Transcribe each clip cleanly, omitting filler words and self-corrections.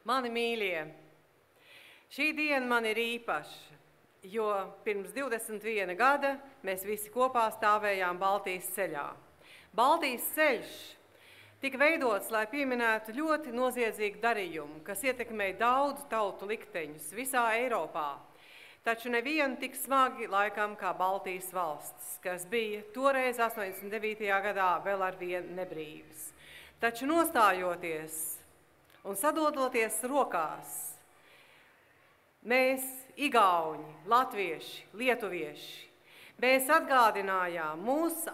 Mani mīļie, šī diena man ir īpaša, jo pirms 21 gada mēs visi kopā stāvējām Baltijas ceļā. Baltijas ceļš tika veidots, lai pieminētu ļoti noziedzīgu darījumu, kas ietekmēja daudzu tautu likteņus visā Eiropā. Taču nevienu tik smagi laikam kā Baltijas valstis, kas bija toreiz 89. gadā vēl ar vienu nebrīvas. Taču nostājoties un sadodoties rokās, mēs, igauņi, latvieši, lietuvieši, mēs atgādinājām mūsu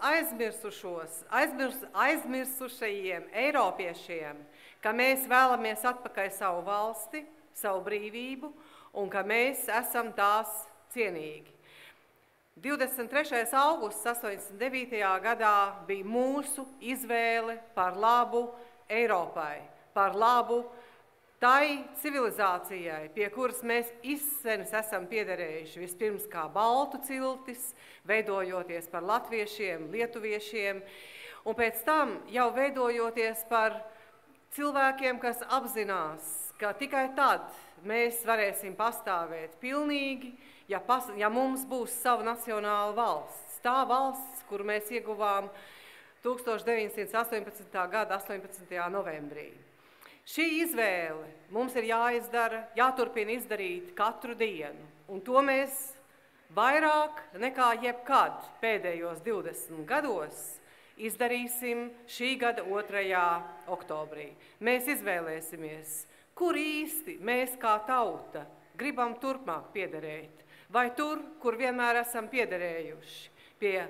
aizmirsušajiem eiropiešiem, ka mēs vēlamies atpakaļ savu valsti, savu brīvību un ka mēs esam tās cienīgi. 23. augusts 89. gadā bija mūsu izvēle par labu Eiropai, par labu tai civilizācijai, pie kuras mēs izsenes esam piederējuši vispirms kā baltu ciltis, veidojoties par latviešiem, lietuviešiem, un pēc tam jau veidojoties par cilvēkiem, kas apzinās, ka tikai tad mēs varēsim pastāvēt pilnīgi, ja mums būs sava nacionāla valsts. Tā valsts, kuru mēs ieguvām 1918. gada 18. novembrī. Šī izvēle mums ir jāturpina izdarīt katru dienu, un to mēs vairāk nekā jebkad pēdējos 20 gados izdarīsim šī gada 2. oktobrī. Mēs izvēlēsimies, kur īsti mēs kā tauta gribam turpmāk piederēt, vai tur, kur vienmēr esam piederējuši, pie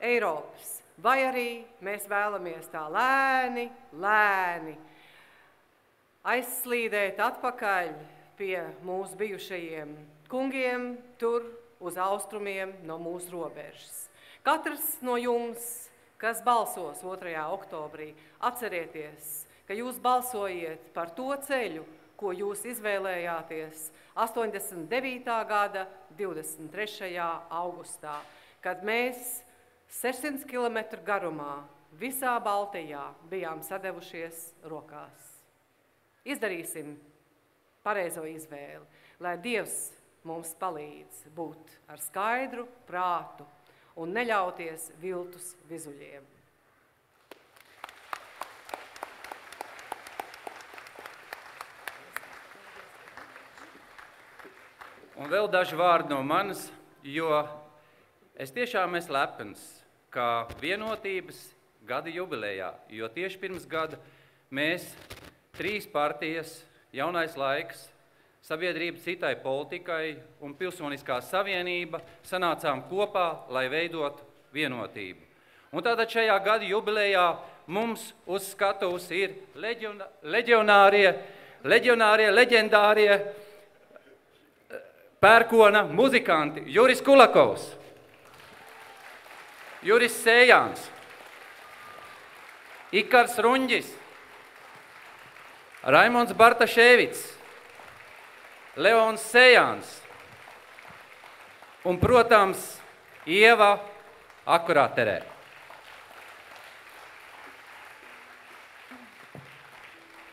Eiropas, vai arī mēs vēlamies tā lēni aizslīdēt atpakaļ pie mūsu bijušajiem kungiem, tur uz austrumiem no mūsu robežas. Katrs no jums, kas balsos 2. oktobrī, atcerieties, ka jūs balsojiet par to ceļu, ko jūs izvēlējāties 89. gada 23. augustā, kad mēs 600 km garumā visā Baltijā bijām sadevušies rokās. Izdarīsim pareizo izvēli, lai Dievs mums palīdz būt ar skaidru prātu un neļauties viltus vizuļiem. Un vēl daži vārdi no manis, jo es tiešām esmu lepns, ka vienotības gada jubilejā, jo tieši pirms gada mēs 3 partijas, Jaunais laiks, Sabiedrība citai politikai un Pilsoniskā savienība sanācām kopā, lai veidotu vienotību. Un tātad šajā gada jubilejā mums uz skatuves ir leģendārie pērkona muzikanti Juris Kulakovs, Juris Sējāns, Ikars Runģis, Raimonds Bartaševits, Leons Sējāns un, protams, Ieva Akuraterē.